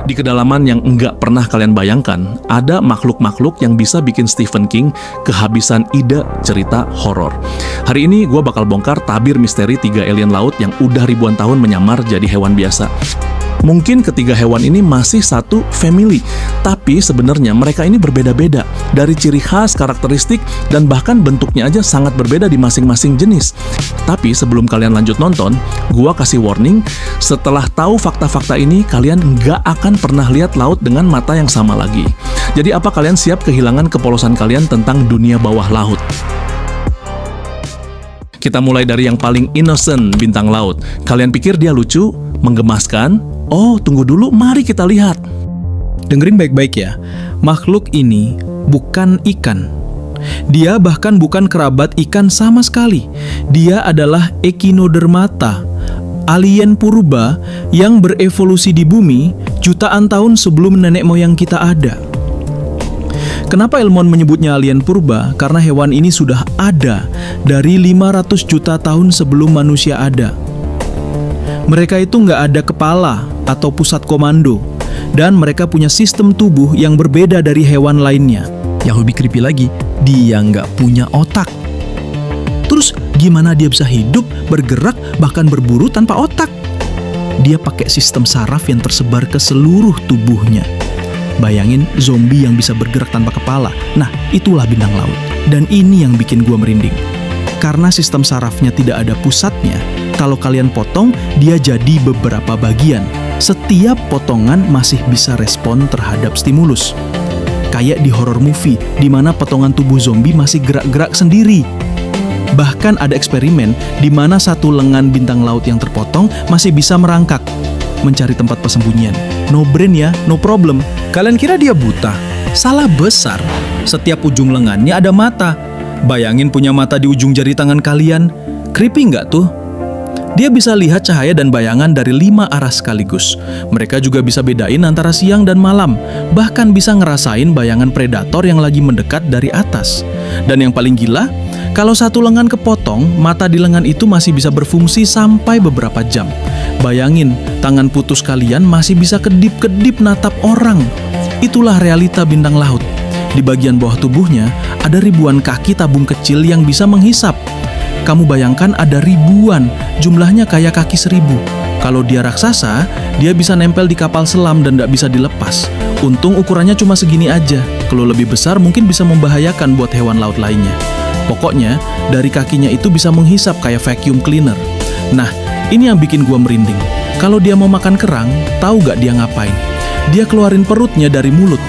Di kedalaman yang enggak pernah kalian bayangkan, ada makhluk-makhluk yang bisa bikin Stephen King kehabisan ide cerita horor. Hari ini gue bakal bongkar tabir misteri 3 alien laut yang udah ribuan tahun menyamar jadi hewan biasa. Mungkin ketiga hewan ini masih satu family, tapi sebenarnya mereka ini berbeda-beda dari ciri khas, karakteristik, dan bahkan bentuknya aja sangat berbeda di masing-masing jenis. Tapi sebelum kalian lanjut nonton, gua kasih warning, setelah tahu fakta-fakta ini, kalian nggak akan pernah lihat laut dengan mata yang sama lagi. Jadi apa kalian siap kehilangan kepolosan kalian tentang dunia bawah laut? Kita mulai dari yang paling innocent, bintang laut. Kalian pikir dia lucu? Menggemaskan? Oh, tunggu dulu, mari kita lihat. Dengerin baik-baik ya, makhluk ini bukan ikan. Dia bahkan bukan kerabat ikan sama sekali. Dia adalah Echinodermata, alien purba yang berevolusi di bumi jutaan tahun sebelum nenek moyang kita ada. Kenapa ilmuwan menyebutnya alien purba? Karena hewan ini sudah ada dari 500 juta tahun sebelum manusia ada. Mereka itu nggak ada kepala atau pusat komando, dan mereka punya sistem tubuh yang berbeda dari hewan lainnya. Yang lebih creepy lagi, dia nggak punya otak. Terus gimana dia bisa hidup, bergerak, bahkan berburu tanpa otak? Dia pakai sistem saraf yang tersebar ke seluruh tubuhnya. Bayangin zombie yang bisa bergerak tanpa kepala. Nah, itulah bintang laut. Dan ini yang bikin gua merinding. Karena sistem sarafnya tidak ada pusatnya, kalau kalian potong, dia jadi beberapa bagian. Setiap potongan masih bisa respon terhadap stimulus. Kayak di horror movie, di mana potongan tubuh zombie masih gerak-gerak sendiri. Bahkan ada eksperimen di mana satu lengan bintang laut yang terpotong masih bisa merangkak, mencari tempat persembunyian. No brain ya, no problem. Kalian kira dia buta? Salah besar. Setiap ujung lengannya ada mata. Bayangin punya mata di ujung jari tangan kalian. Creepy nggak tuh? Dia bisa lihat cahaya dan bayangan dari 5 arah sekaligus. Mereka juga bisa bedain antara siang dan malam. Bahkan bisa ngerasain bayangan predator yang lagi mendekat dari atas. Dan yang paling gila, kalau satu lengan kepotong, mata di lengan itu masih bisa berfungsi sampai beberapa jam. Bayangin, tangan putus kalian masih bisa kedip-kedip natap orang. Itulah realita bintang laut. Di bagian bawah tubuhnya, ada ribuan kaki tabung kecil yang bisa menghisap. Kamu bayangkan ada ribuan, jumlahnya kayak kaki 1000. Kalau dia raksasa, dia bisa nempel di kapal selam dan gak bisa dilepas. Untung ukurannya cuma segini aja. Kalau lebih besar mungkin bisa membahayakan buat hewan laut lainnya. Pokoknya, dari kakinya itu bisa menghisap kayak vacuum cleaner. Nah, ini yang bikin gua merinding. Kalau dia mau makan kerang, tahu gak dia ngapain? Dia keluarin perutnya dari mulut.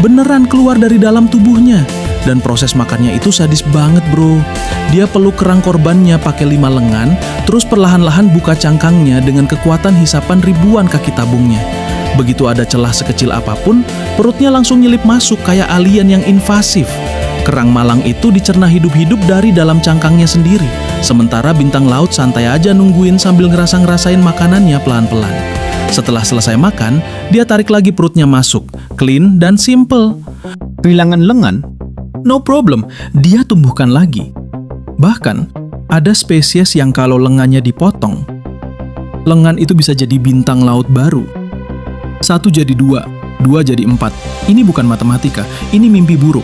Beneran keluar dari dalam tubuhnya. Dan proses makannya itu sadis banget bro. Dia peluk kerang korbannya pakai 5 lengan, terus perlahan-lahan buka cangkangnya dengan kekuatan hisapan ribuan kaki tabungnya. Begitu ada celah sekecil apapun, perutnya langsung nyelip masuk kayak alien yang invasif. Kerang malang itu dicerna hidup-hidup dari dalam cangkangnya sendiri. Sementara bintang laut santai aja nungguin sambil ngerasain makanannya pelan-pelan. Setelah selesai makan, dia tarik lagi perutnya masuk. Clean dan simple. Kehilangan lengan? No problem, dia tumbuhkan lagi. Bahkan, ada spesies yang kalau lengannya dipotong, lengan itu bisa jadi bintang laut baru. 1 jadi 2, 2 jadi 4. Ini bukan matematika, ini mimpi buruk.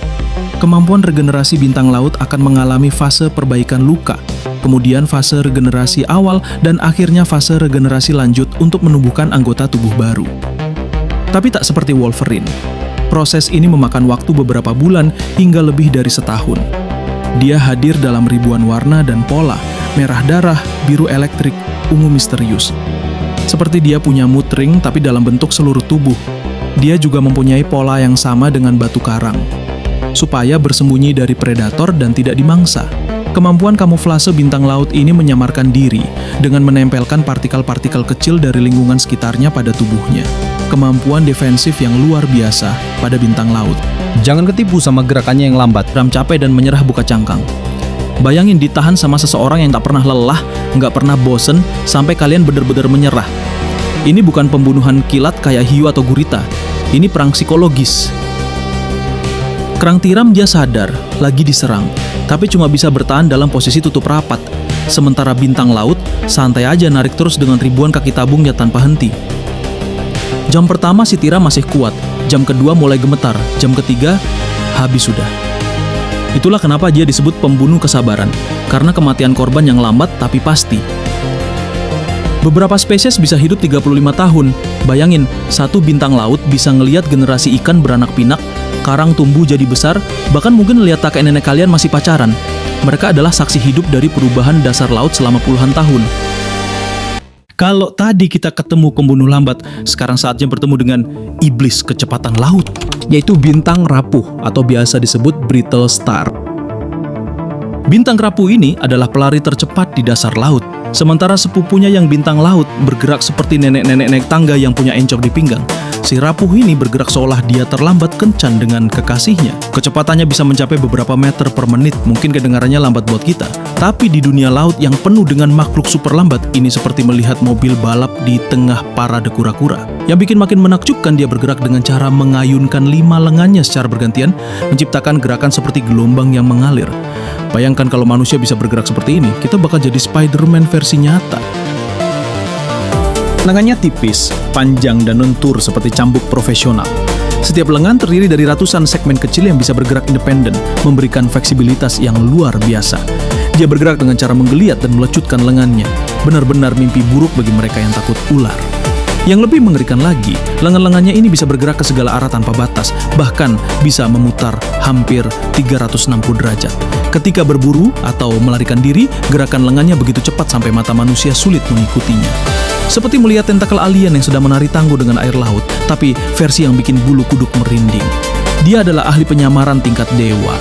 Kemampuan regenerasi bintang laut akan mengalami fase perbaikan luka, kemudian fase regenerasi awal, dan akhirnya fase regenerasi lanjut untuk menumbuhkan anggota tubuh baru. Tapi tak seperti Wolverine. Proses ini memakan waktu beberapa bulan hingga lebih dari setahun. Dia hadir dalam ribuan warna dan pola, merah darah, biru elektrik, ungu misterius. Seperti dia punya mood ring tapi dalam bentuk seluruh tubuh. Dia juga mempunyai pola yang sama dengan batu karang, supaya bersembunyi dari predator dan tidak dimangsa. Kemampuan kamuflase bintang laut ini menyamarkan diri dengan menempelkan partikel-partikel kecil dari lingkungan sekitarnya pada tubuhnya. Kemampuan defensif yang luar biasa pada bintang laut. Jangan ketipu sama gerakannya yang lambat. Ram capek dan menyerah buka cangkang. Bayangin ditahan sama seseorang yang tak pernah lelah, nggak pernah bosen, sampai kalian benar-benar menyerah. Ini bukan pembunuhan kilat kayak hiu atau gurita. Ini perang psikologis. Kerang tiram dia sadar, lagi diserang, tapi cuma bisa bertahan dalam posisi tutup rapat. Sementara bintang laut, santai aja narik terus dengan ribuan kaki tabungnya tanpa henti. Jam pertama si Tira masih kuat, jam kedua mulai gemetar, jam ketiga habis sudah. Itulah kenapa dia disebut pembunuh kesabaran, karena kematian korban yang lambat tapi pasti. Beberapa spesies bisa hidup 35 tahun. Bayangin, satu bintang laut bisa ngelihat generasi ikan beranak pinak, karang tumbuh jadi besar, bahkan mungkin lihat kakek nenek kalian masih pacaran. Mereka adalah saksi hidup dari perubahan dasar laut selama puluhan tahun. Kalau tadi kita ketemu pembunuh lambat, sekarang saatnya bertemu dengan iblis kecepatan laut, yaitu bintang rapuh atau biasa disebut brittle star. Bintang rapuh ini adalah pelari tercepat di dasar laut. Sementara sepupunya yang bintang laut bergerak seperti nenek-nenek naik tangga yang punya encok di pinggang. Si rapuh ini bergerak seolah dia terlambat kencan dengan kekasihnya. Kecepatannya bisa mencapai beberapa meter per menit, mungkin kedengarannya lambat buat kita. Tapi di dunia laut yang penuh dengan makhluk super lambat, ini seperti melihat mobil balap di tengah parade kura-kura. Yang bikin makin menakjubkan, dia bergerak dengan cara mengayunkan 5 lengannya secara bergantian, menciptakan gerakan seperti gelombang yang mengalir. Bayangkan kalau manusia bisa bergerak seperti ini, kita bakal jadi Spider-Man versi nyata. Lengannya tipis, panjang dan lentur seperti cambuk profesional. Setiap lengan terdiri dari ratusan segmen kecil yang bisa bergerak independen, memberikan fleksibilitas yang luar biasa. Dia bergerak dengan cara menggeliat dan melecutkan lengannya. Benar-benar mimpi buruk bagi mereka yang takut ular. Yang lebih mengerikan lagi, lengan-lengannya ini bisa bergerak ke segala arah tanpa batas, bahkan bisa memutar hampir 360 derajat. Ketika berburu atau melarikan diri, gerakan lengannya begitu cepat sampai mata manusia sulit mengikutinya. Seperti melihat tentakel alien yang sedang menari tangguh dengan air laut, tapi versi yang bikin bulu kuduk merinding. Dia adalah ahli penyamaran tingkat dewa.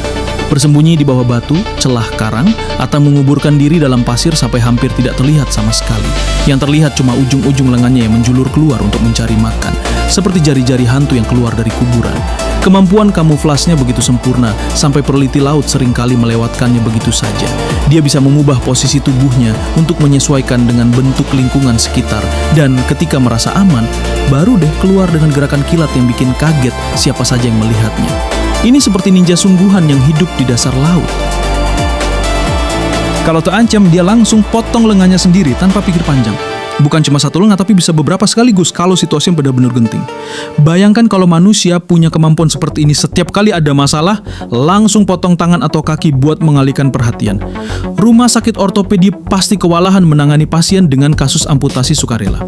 Bersembunyi di bawah batu, celah karang, atau menguburkan diri dalam pasir sampai hampir tidak terlihat sama sekali. Yang terlihat cuma ujung-ujung lengannya yang menjulur keluar untuk mencari makan, seperti jari-jari hantu yang keluar dari kuburan. Kemampuan kamuflasnya begitu sempurna, sampai peneliti laut seringkali melewatkannya begitu saja. Dia bisa mengubah posisi tubuhnya untuk menyesuaikan dengan bentuk lingkungan sekitar, dan ketika merasa aman, baru deh keluar dengan gerakan kilat yang bikin kaget siapa saja yang melihatnya. Ini seperti ninja sungguhan yang hidup di dasar laut. Kalau terancam, dia langsung potong lengannya sendiri tanpa pikir panjang. Bukan cuma satu lengan, tapi bisa beberapa sekaligus kalau situasinya benar-benar genting. Bayangkan kalau manusia punya kemampuan seperti ini, setiap kali ada masalah, langsung potong tangan atau kaki buat mengalihkan perhatian. Rumah sakit ortopedi pasti kewalahan menangani pasien dengan kasus amputasi sukarela.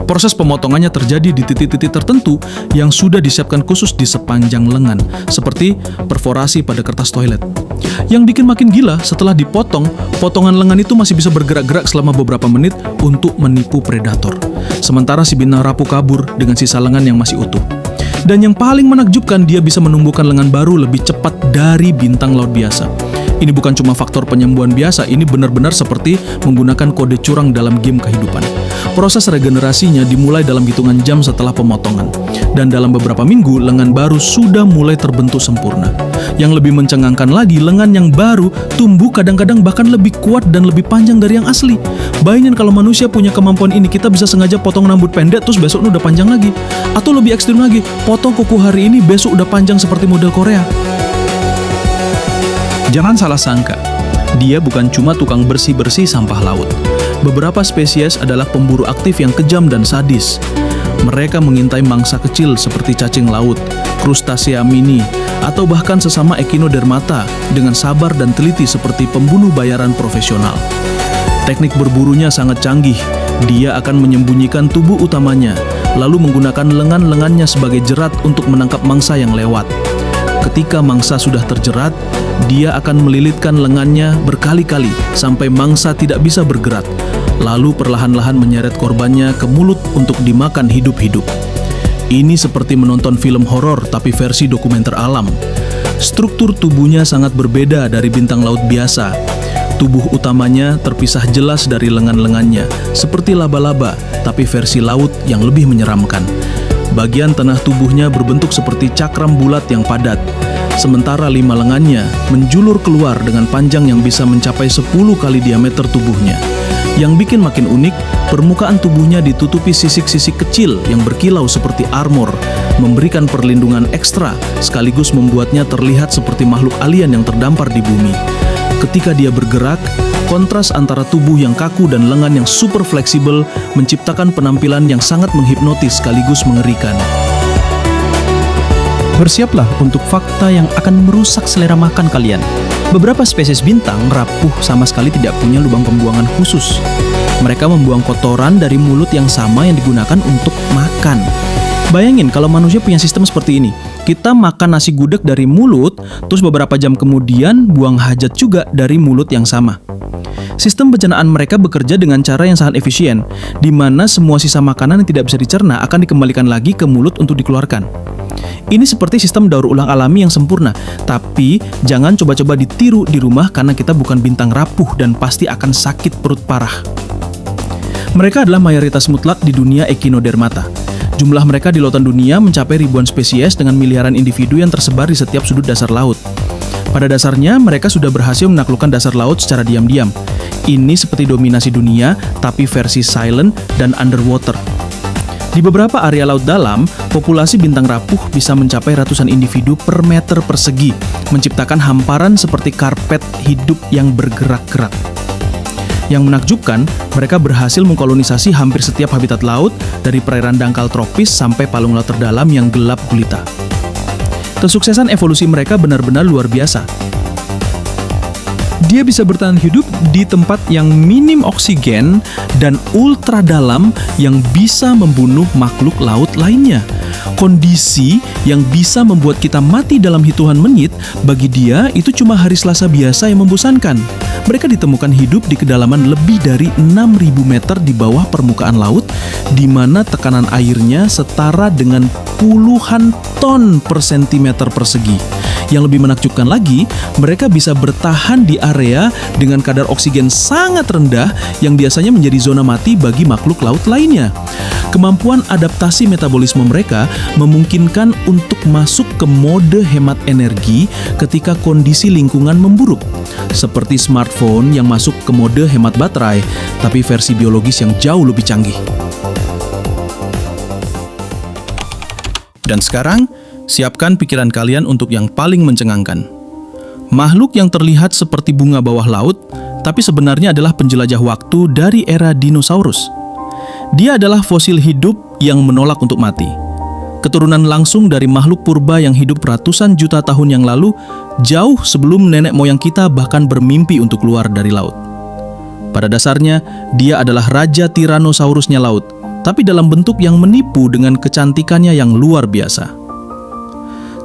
Proses pemotongannya terjadi di titik-titik tertentu yang sudah disiapkan khusus di sepanjang lengan, seperti perforasi pada kertas toilet. Yang bikin makin gila, setelah dipotong, potongan lengan itu masih bisa bergerak-gerak selama beberapa menit untuk menipu predator. Sementara si bintang rapuh kabur dengan sisa lengan yang masih utuh. Dan yang paling menakjubkan, dia bisa menumbuhkan lengan baru lebih cepat dari bintang laut biasa. Ini bukan cuma faktor penyembuhan biasa, ini benar-benar seperti menggunakan kode curang dalam game kehidupan. Proses regenerasinya dimulai dalam hitungan jam setelah pemotongan. Dan dalam beberapa minggu, lengan baru sudah mulai terbentuk sempurna. Yang lebih mencengangkan lagi, lengan yang baru tumbuh kadang-kadang bahkan lebih kuat dan lebih panjang dari yang asli. Bayangin kalau manusia punya kemampuan ini, kita bisa sengaja potong rambut pendek terus besok udah panjang lagi. Atau lebih ekstrim lagi, potong kuku hari ini besok udah panjang seperti model Korea. Jangan salah sangka, dia bukan cuma tukang bersih-bersih sampah laut. Beberapa spesies adalah pemburu aktif yang kejam dan sadis. Mereka mengintai mangsa kecil seperti cacing laut, krustasea mini, atau bahkan sesama echinodermata dengan sabar dan teliti seperti pembunuh bayaran profesional. Teknik berburunya sangat canggih. Dia akan menyembunyikan tubuh utamanya, lalu menggunakan lengan-lengannya sebagai jerat untuk menangkap mangsa yang lewat. Ketika mangsa sudah terjerat, dia akan melilitkan lengannya berkali-kali sampai mangsa tidak bisa bergerak, lalu perlahan-lahan menyeret korbannya ke mulut untuk dimakan hidup-hidup. Ini seperti menonton film horor tapi versi dokumenter alam. Struktur tubuhnya sangat berbeda dari bintang laut biasa. Tubuh utamanya terpisah jelas dari lengan-lengannya, seperti laba-laba, tapi versi laut yang lebih menyeramkan. Bagian tengah tubuhnya berbentuk seperti cakram bulat yang padat, sementara 5 lengannya menjulur keluar dengan panjang yang bisa mencapai 10 kali diameter tubuhnya. Yang bikin makin unik, permukaan tubuhnya ditutupi sisik-sisik kecil yang berkilau seperti armor, memberikan perlindungan ekstra, sekaligus membuatnya terlihat seperti makhluk alien yang terdampar di bumi. Ketika dia bergerak, kontras antara tubuh yang kaku dan lengan yang super fleksibel menciptakan penampilan yang sangat menghipnotis sekaligus mengerikan. Bersiaplah untuk fakta yang akan merusak selera makan kalian. Beberapa spesies bintang rapuh sama sekali tidak punya lubang pembuangan khusus. Mereka membuang kotoran dari mulut yang sama yang digunakan untuk makan. Bayangin kalau manusia punya sistem seperti ini. Kita makan nasi gudeg dari mulut, terus beberapa jam kemudian buang hajat juga dari mulut yang sama. Sistem pencernaan mereka bekerja dengan cara yang sangat efisien, di mana semua sisa makanan yang tidak bisa dicerna akan dikembalikan lagi ke mulut untuk dikeluarkan. Ini seperti sistem daur ulang alami yang sempurna, tapi jangan coba-coba ditiru di rumah karena kita bukan bintang rapuh dan pasti akan sakit perut parah. Mereka adalah mayoritas mutlak di dunia Echinodermata. Jumlah mereka di lautan dunia mencapai ribuan spesies dengan miliaran individu yang tersebar di setiap sudut dasar laut. Pada dasarnya, mereka sudah berhasil menaklukkan dasar laut secara diam-diam. Ini seperti dominasi dunia, tapi versi silent dan underwater. Di beberapa area laut dalam, populasi bintang rapuh bisa mencapai ratusan individu per meter persegi, menciptakan hamparan seperti karpet hidup yang bergerak-gerak. Yang menakjubkan, mereka berhasil mengkolonisasi hampir setiap habitat laut, dari perairan dangkal tropis sampai palung laut terdalam yang gelap gulita. Kesuksesan evolusi mereka benar-benar luar biasa. Dia bisa bertahan hidup di tempat yang minim oksigen dan ultra dalam yang bisa membunuh makhluk laut lainnya. Kondisi yang bisa membuat kita mati dalam hitungan menit, bagi dia itu cuma hari Selasa biasa yang membosankan. Mereka ditemukan hidup di kedalaman lebih dari 6.000 meter di bawah permukaan laut, di mana tekanan airnya setara dengan puluhan ton per sentimeter persegi. Yang lebih menakjubkan lagi, mereka bisa bertahan di area dengan kadar oksigen sangat rendah yang biasanya menjadi zona mati bagi makhluk laut lainnya. Kemampuan adaptasi metabolisme mereka memungkinkan untuk masuk ke mode hemat energi ketika kondisi lingkungan memburuk, seperti smartphone yang masuk ke mode hemat baterai, tapi versi biologis yang jauh lebih canggih. Dan sekarang, siapkan pikiran kalian untuk yang paling mencengangkan. Makhluk yang terlihat seperti bunga bawah laut, tapi sebenarnya adalah penjelajah waktu dari era dinosaurus. Dia adalah fosil hidup yang menolak untuk mati. Keturunan langsung dari makhluk purba yang hidup ratusan juta tahun yang lalu, jauh sebelum nenek moyang kita bahkan bermimpi untuk keluar dari laut. Pada dasarnya, dia adalah raja Tyrannosaurusnya laut, tapi dalam bentuk yang menipu dengan kecantikannya yang luar biasa.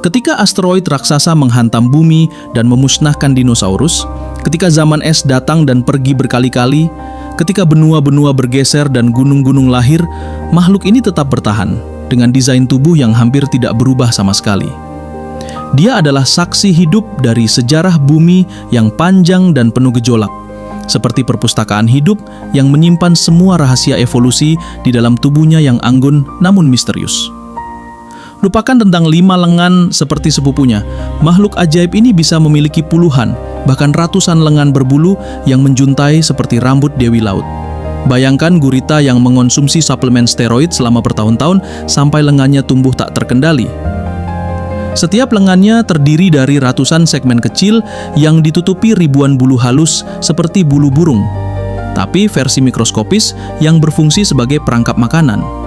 Ketika asteroid raksasa menghantam bumi dan memusnahkan dinosaurus, ketika zaman es datang dan pergi berkali-kali, ketika benua-benua bergeser dan gunung-gunung lahir, makhluk ini tetap bertahan dengan desain tubuh yang hampir tidak berubah sama sekali. Dia adalah saksi hidup dari sejarah bumi yang panjang dan penuh gejolak, seperti perpustakaan hidup yang menyimpan semua rahasia evolusi di dalam tubuhnya yang anggun namun misterius. Lupakan tentang 5 lengan seperti sepupunya. Makhluk ajaib ini bisa memiliki puluhan, bahkan ratusan lengan berbulu yang menjuntai seperti rambut Dewi Laut. Bayangkan gurita yang mengonsumsi suplemen steroid selama bertahun-tahun sampai lengannya tumbuh tak terkendali. Setiap lengannya terdiri dari ratusan segmen kecil yang ditutupi ribuan bulu halus seperti bulu burung, tapi versi mikroskopis yang berfungsi sebagai perangkap makanan.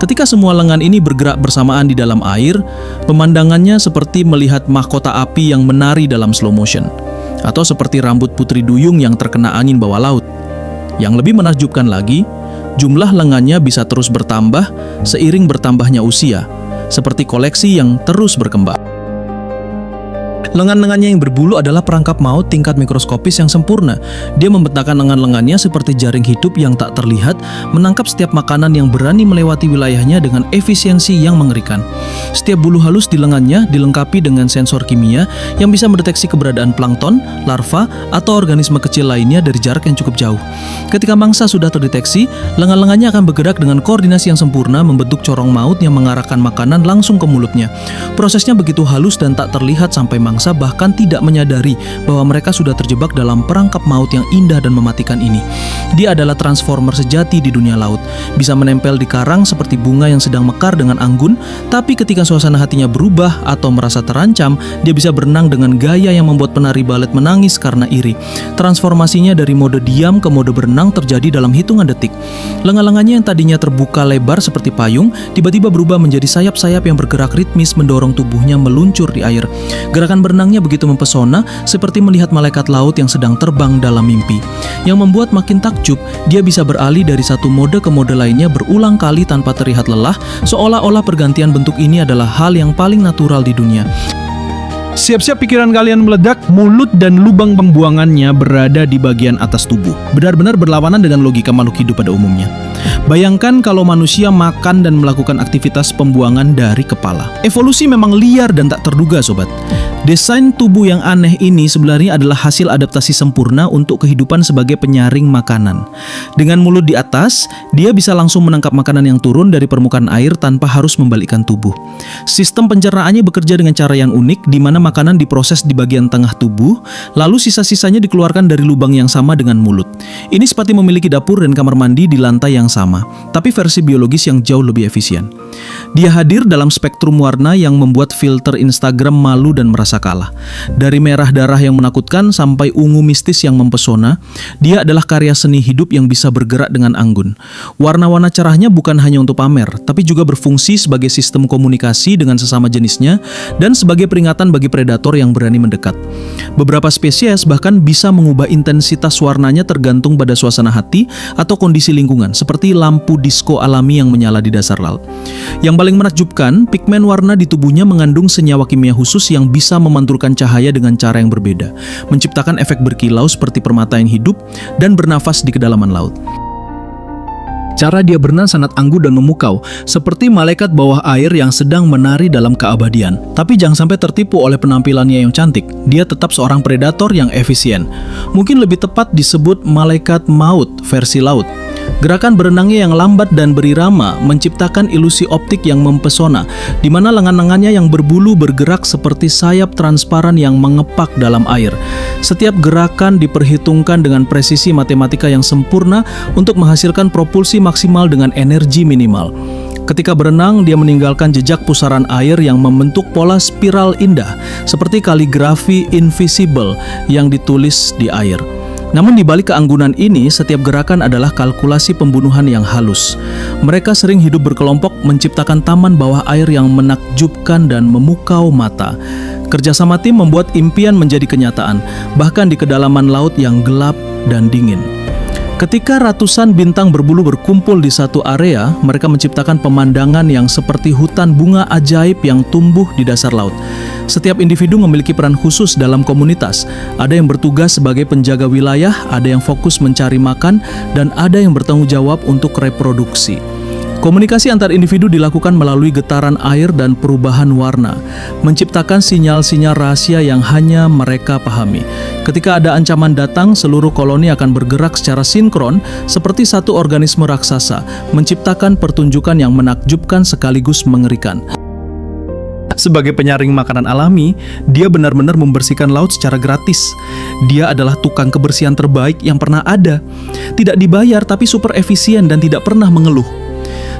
Ketika semua lengan ini bergerak bersamaan di dalam air, pemandangannya seperti melihat mahkota api yang menari dalam slow motion, atau seperti rambut putri duyung yang terkena angin bawah laut. Yang lebih menakjubkan lagi, jumlah lengannya bisa terus bertambah seiring bertambahnya usia, seperti koleksi yang terus berkembang. Lengan-lengannya yang berbulu adalah perangkap maut tingkat mikroskopis yang sempurna. Dia membentangkan lengan-lengannya seperti jaring hidup yang tak terlihat, menangkap setiap makanan yang berani melewati wilayahnya dengan efisiensi yang mengerikan. Setiap bulu halus di lengannya dilengkapi dengan sensor kimia yang bisa mendeteksi keberadaan plankton, larva, atau organisme kecil lainnya dari jarak yang cukup jauh. Ketika mangsa sudah terdeteksi, lengan-lengannya akan bergerak dengan koordinasi yang sempurna membentuk corong maut yang mengarahkan makanan langsung ke mulutnya. Prosesnya begitu halus dan tak terlihat sampai mangsa bangsa bahkan tidak menyadari bahwa mereka sudah terjebak dalam perangkap maut yang indah dan mematikan ini. Dia adalah transformer sejati di dunia laut, bisa menempel di karang seperti bunga yang sedang mekar dengan anggun, tapi ketika suasana hatinya berubah atau merasa terancam, dia bisa berenang dengan gaya yang membuat penari balet menangis karena iri. Transformasinya dari mode diam ke mode berenang terjadi dalam hitungan detik. Lengan-lengannya yang tadinya terbuka lebar seperti payung, tiba-tiba berubah menjadi sayap-sayap yang bergerak ritmis mendorong tubuhnya meluncur di air. Gerakan berenangnya begitu mempesona, seperti melihat malaikat laut yang sedang terbang dalam mimpi. Yang membuat makin takjub, dia bisa beralih dari satu mode ke mode lainnya berulang kali tanpa terlihat lelah, seolah-olah pergantian bentuk ini adalah hal yang paling natural di dunia. Siap-siap pikiran kalian meledak, mulut dan lubang pembuangannya berada di bagian atas tubuh. Benar-benar berlawanan dengan logika makhluk hidup pada umumnya. Bayangkan kalau manusia makan dan melakukan aktivitas pembuangan dari kepala. Evolusi memang liar dan tak terduga, sobat. Desain tubuh yang aneh ini sebenarnya adalah hasil adaptasi sempurna untuk kehidupan sebagai penyaring makanan. Dengan mulut di atas, dia bisa langsung menangkap makanan yang turun dari permukaan air tanpa harus membalikkan tubuh. Sistem pencernaannya bekerja dengan cara yang unik, di mana makanan diproses di bagian tengah tubuh, lalu sisa-sisanya dikeluarkan dari lubang yang sama dengan mulut. Ini seperti memiliki dapur dan kamar mandi di lantai yang sama, tapi versi biologis yang jauh lebih efisien. Dia hadir dalam spektrum warna yang membuat filter Instagram malu dan merasa kalah. Dari merah darah yang menakutkan sampai ungu mistis yang mempesona, dia adalah karya seni hidup yang bisa bergerak dengan anggun. Warna-warna cerahnya bukan hanya untuk pamer, tapi juga berfungsi sebagai sistem komunikasi dengan sesama jenisnya dan sebagai peringatan bagi predator yang berani mendekat. Beberapa spesies bahkan bisa mengubah intensitas warnanya tergantung pada suasana hati atau kondisi lingkungan, seperti lampu disko alami yang menyala di dasar laut. Yang paling menakjubkan, pigmen warna di tubuhnya mengandung senyawa kimia khusus yang bisa memantulkan cahaya dengan cara yang berbeda, menciptakan efek berkilau seperti permata yang hidup dan bernafas di kedalaman laut. Cara dia berenang sangat anggun dan memukau, seperti malaikat bawah air yang sedang menari dalam keabadian. Tapi jangan sampai tertipu oleh penampilannya yang cantik. Dia tetap seorang predator yang efisien. Mungkin lebih tepat disebut malaikat maut versi laut. Gerakan berenangnya yang lambat dan berirama menciptakan ilusi optik yang mempesona, di mana lengan-lengannya yang berbulu bergerak seperti sayap transparan yang mengepak dalam air. Setiap gerakan diperhitungkan dengan presisi matematika yang sempurna untuk menghasilkan propulsi maksimal dengan energi minimal. Ketika berenang, dia meninggalkan jejak pusaran air yang membentuk pola spiral indah, seperti kaligrafi invisible yang ditulis di air. Namun di balik keanggunan ini, setiap gerakan adalah kalkulasi pembunuhan yang halus. Mereka sering hidup berkelompok, menciptakan taman bawah air yang menakjubkan dan memukau mata. Kerjasama tim membuat impian menjadi kenyataan, bahkan di kedalaman laut yang gelap dan dingin. Ketika ratusan bintang berbulu berkumpul di satu area, mereka menciptakan pemandangan yang seperti hutan bunga ajaib yang tumbuh di dasar laut. Setiap individu memiliki peran khusus dalam komunitas. Ada yang bertugas sebagai penjaga wilayah, ada yang fokus mencari makan, dan ada yang bertanggung jawab untuk reproduksi. Komunikasi antar individu dilakukan melalui getaran air dan perubahan warna, menciptakan sinyal-sinyal rahasia yang hanya mereka pahami. Ketika ada ancaman datang, seluruh koloni akan bergerak secara sinkron seperti satu organisme raksasa, menciptakan pertunjukan yang menakjubkan sekaligus mengerikan. Sebagai penyaring makanan alami, dia benar-benar membersihkan laut secara gratis. Dia adalah tukang kebersihan terbaik yang pernah ada. Tidak dibayar tapi super efisien dan tidak pernah mengeluh.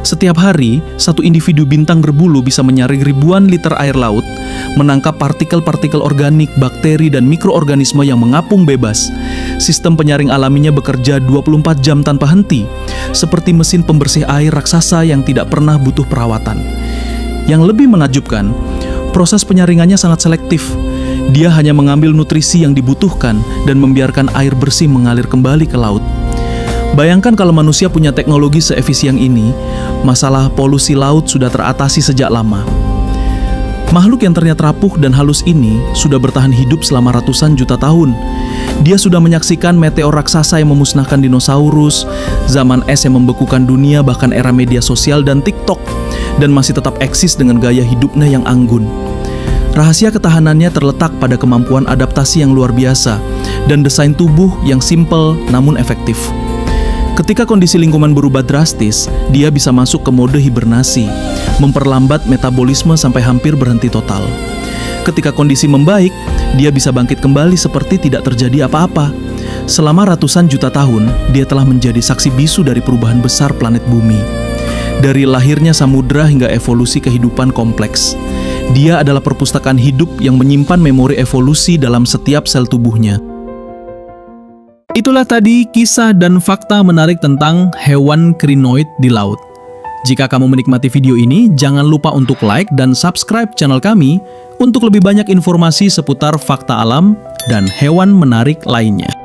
Setiap hari, satu individu bintang berbulu bisa menyaring ribuan liter air laut, menangkap partikel-partikel organik, bakteri, dan mikroorganisme yang mengapung bebas. Sistem penyaring alaminya bekerja 24 jam tanpa henti, seperti mesin pembersih air raksasa yang tidak pernah butuh perawatan. Yang lebih menakjubkan, proses penyaringannya sangat selektif. Dia hanya mengambil nutrisi yang dibutuhkan dan membiarkan air bersih mengalir kembali ke laut. Bayangkan kalau manusia punya teknologi seefisien ini, masalah polusi laut sudah teratasi sejak lama. Makhluk yang ternyata rapuh dan halus ini sudah bertahan hidup selama ratusan juta tahun. Dia sudah menyaksikan meteor raksasa yang memusnahkan dinosaurus, zaman es yang membekukan dunia, bahkan era media sosial dan TikTok, dan masih tetap eksis dengan gaya hidupnya yang anggun. Rahasia ketahanannya terletak pada kemampuan adaptasi yang luar biasa dan desain tubuh yang simpel namun efektif. Ketika kondisi lingkungan berubah drastis, dia bisa masuk ke mode hibernasi, memperlambat metabolisme sampai hampir berhenti total. ketika kondisi membaik, dia bisa bangkit kembali seperti tidak terjadi apa-apa. Selama ratusan juta tahun, dia telah menjadi saksi bisu dari perubahan besar planet bumi. Dari lahirnya samudra hingga evolusi kehidupan kompleks. Dia adalah perpustakaan hidup yang menyimpan memori evolusi dalam setiap sel tubuhnya. Itulah tadi kisah dan fakta menarik tentang hewan krinoid di laut. Jika kamu menikmati video ini, jangan lupa untuk like dan subscribe channel kami untuk lebih banyak informasi seputar fakta alam dan hewan menarik lainnya.